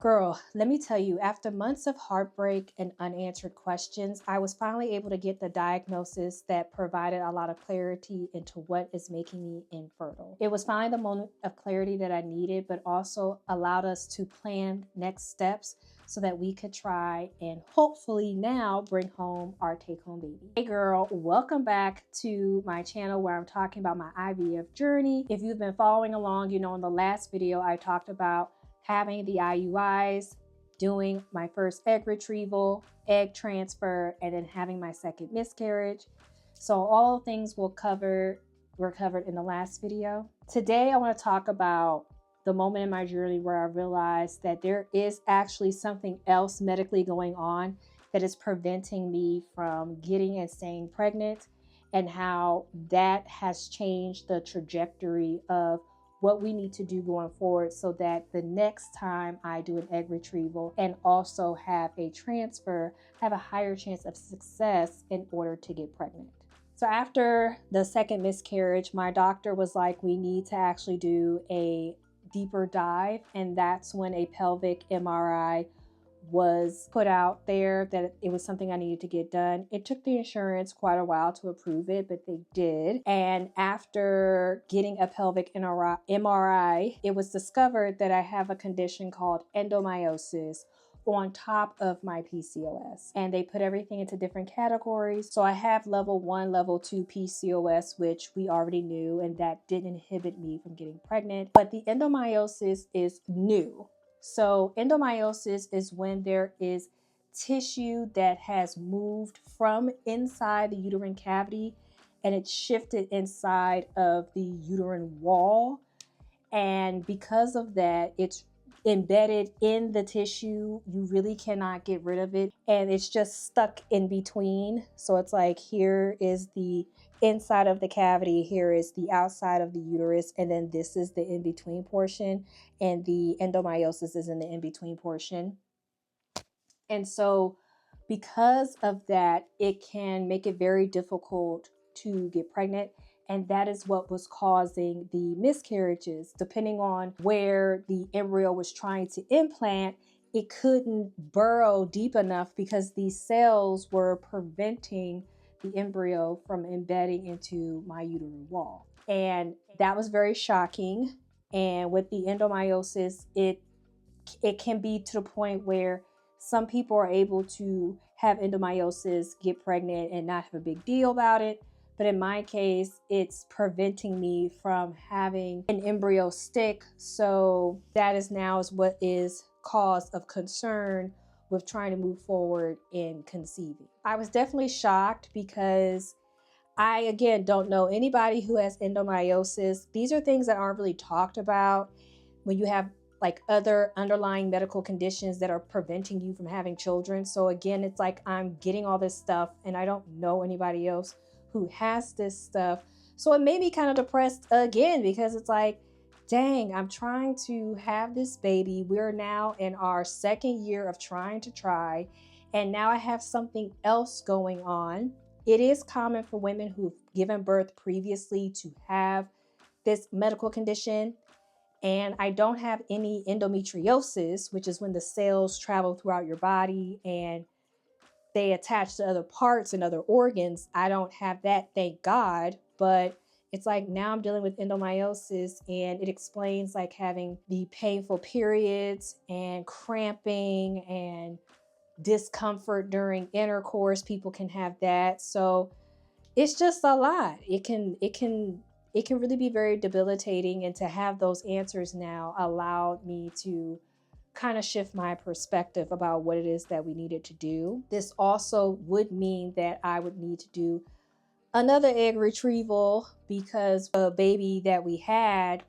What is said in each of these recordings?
Girl, let me tell you, after months of heartbreak and unanswered questions, I was finally able to get the diagnosis that provided a lot of clarity into what is making me infertile. It was finally the moment of clarity that I needed, but also allowed us to plan next steps so that we could try and hopefully now bring home our take-home baby. Hey girl, welcome back to my channel where I'm talking about my IVF journey. If you've been following along, you know in the last video I talked about having the IUIs, doing my first egg retrieval, egg transfer, and then having my second miscarriage. So all things were covered in the last video. Today I want to talk about the moment in my journey where I realized that there is actually something else medically going on that is preventing me from getting and staying pregnant, and how that has changed the trajectory of what we need to do going forward so that the next time I do an egg retrieval and also have a transfer, I have a higher chance of success in order to get pregnant. So after the second miscarriage, my doctor was like, we need to actually do a deeper dive, and that's when a pelvic MRI was put out there, that it was something I needed to get done. It took the insurance quite a while to approve it, but they did. And after getting a pelvic MRI, it was discovered that I have a condition called endomyosis on top of my PCOS. And they put everything into different categories. So I have level 1, level 2 PCOS, which we already knew, and that didn't inhibit me from getting pregnant. But the endomyosis is new. So endomyosis is when there is tissue that has moved from inside the uterine cavity and it's shifted inside of the uterine wall. And because of that, it's embedded in the tissue. You really cannot get rid of it. And it's just stuck in between. So it's like, here is the inside of the cavity, here is the outside of the uterus, and then this is the in-between portion, and the endomyosis is in the in-between portion. And so because of that, it can make it very difficult to get pregnant. And that is what was causing the miscarriages. Depending on where the embryo was trying to implant, it couldn't burrow deep enough because these cells were preventing the embryo from embedding into my uterine wall. And that was very shocking. And with the endomyosis, it can be to the point where some people are able to have endomyosis, get pregnant, and not have a big deal about it. But in my case, it's preventing me from having an embryo stick. So that is now what is cause of concern with trying to move forward in conceiving. I was definitely shocked because I, again, don't know anybody who has endomyosis. These are things that aren't really talked about when you have like other underlying medical conditions that are preventing you from having children. So again, it's like I'm getting all this stuff and I don't know anybody else who has this stuff. So it made me kind of depressed again, because it's like, dang, I'm trying to have this baby. We're now in our second year of trying to try, and now I have something else going on. It is common for women who've given birth previously to have this medical condition. And I don't have any endometriosis, which is when the cells travel throughout your body and they attach to other parts and other organs. I don't have that, thank God. But it's like now I'm dealing with endomyosis, and it explains like having the painful periods and cramping and discomfort during intercourse. People can have that. So it's just a lot. It can really be very debilitating, and to have those answers now allowed me to kind of shift my perspective about what it is that we needed to do. This also would mean that I would need to do another egg retrieval, because a baby that we had,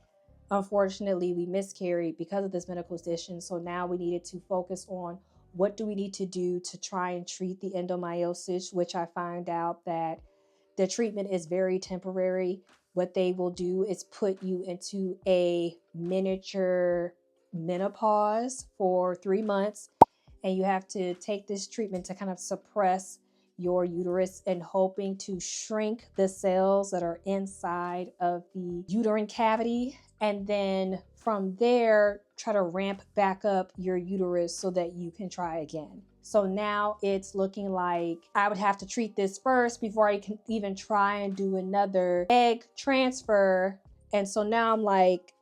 unfortunately, we miscarried because of this medical condition. So now we needed to focus on what do we need to do to try and treat the endomyosis, which I find out that the treatment is very temporary. What they will do is put you into a miniature menopause for 3 months, and you have to take this treatment to kind of suppress your uterus and hoping to shrink the cells that are inside of the uterine cavity. And then from there, try to ramp back up your uterus so that you can try again. So now it's looking like I would have to treat this first before I can even try and do another egg transfer. And so now I'm like,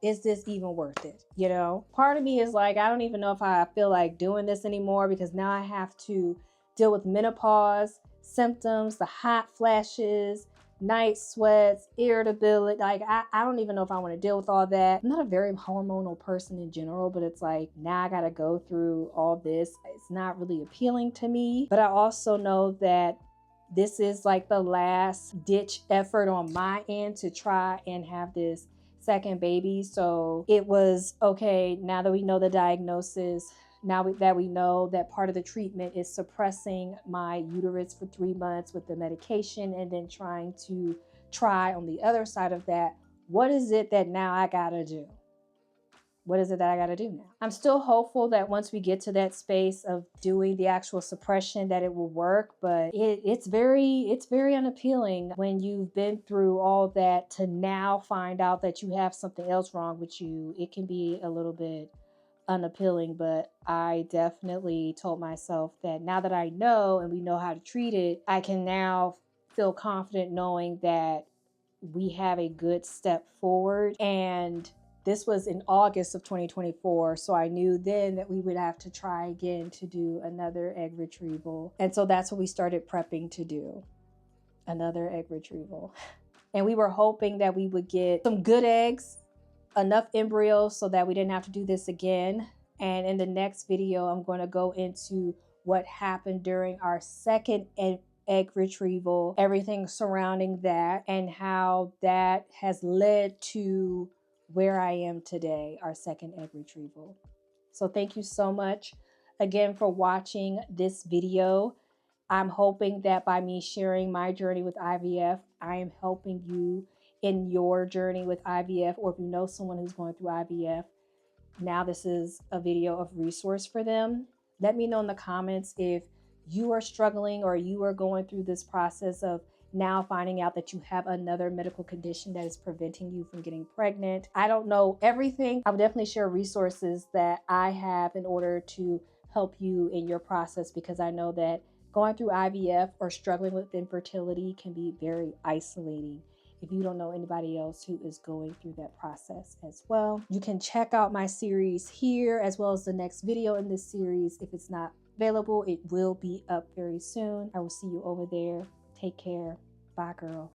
is this even worth it? You know, part of me is like, I don't even know if I feel like doing this anymore, because now I have to deal with menopause symptoms, the hot flashes, night sweats, irritability. Like, I don't even know if I want to deal with all that. I'm not a very hormonal person in general, but it's like, now I got to go through all this. It's not really appealing to me. But I also know that this is like the last ditch effort on my end to try and have this second baby. So it was okay, now that we know the diagnosis, that we know that part of the treatment is suppressing my uterus for 3 months with the medication, and then trying to try on the other side of that, what is it that now I gotta do? What is it that I gotta do now? I'm still hopeful that once we get to that space of doing the actual suppression, that it will work, but it's very unappealing when you've been through all that to now find out that you have something else wrong with you. It can be a little bit unappealing, but I definitely told myself that now that I know and we know how to treat it, I can now feel confident knowing that we have a good step forward. And this was in August of 2024. So I knew then that we would have to try again to do another egg retrieval. And so that's what we started prepping to do, another egg retrieval. And we were hoping that we would get some good eggs, enough embryos so that we didn't have to do this again. And in the next video, I'm going to go into what happened during our second egg retrieval, everything surrounding that, and how that has led to where I am today, our second egg retrieval. So thank you so much again for watching this video. I'm hoping that by me sharing my journey with IVF, I am helping you in your journey with IVF, or if you know someone who's going through IVF, now this is a video of resource for them. Let me know in the comments if you are struggling or you are going through this process of now finding out that you have another medical condition that is preventing you from getting pregnant. I don't know everything. I would definitely share resources that I have in order to help you in your process, because I know that going through IVF or struggling with infertility can be very isolating if you don't know anybody else who is going through that process as well. You can check out my series here, as well as the next video in this series. If it's not available, it will be up very soon. I will see you over there. Take care. Bye, girl.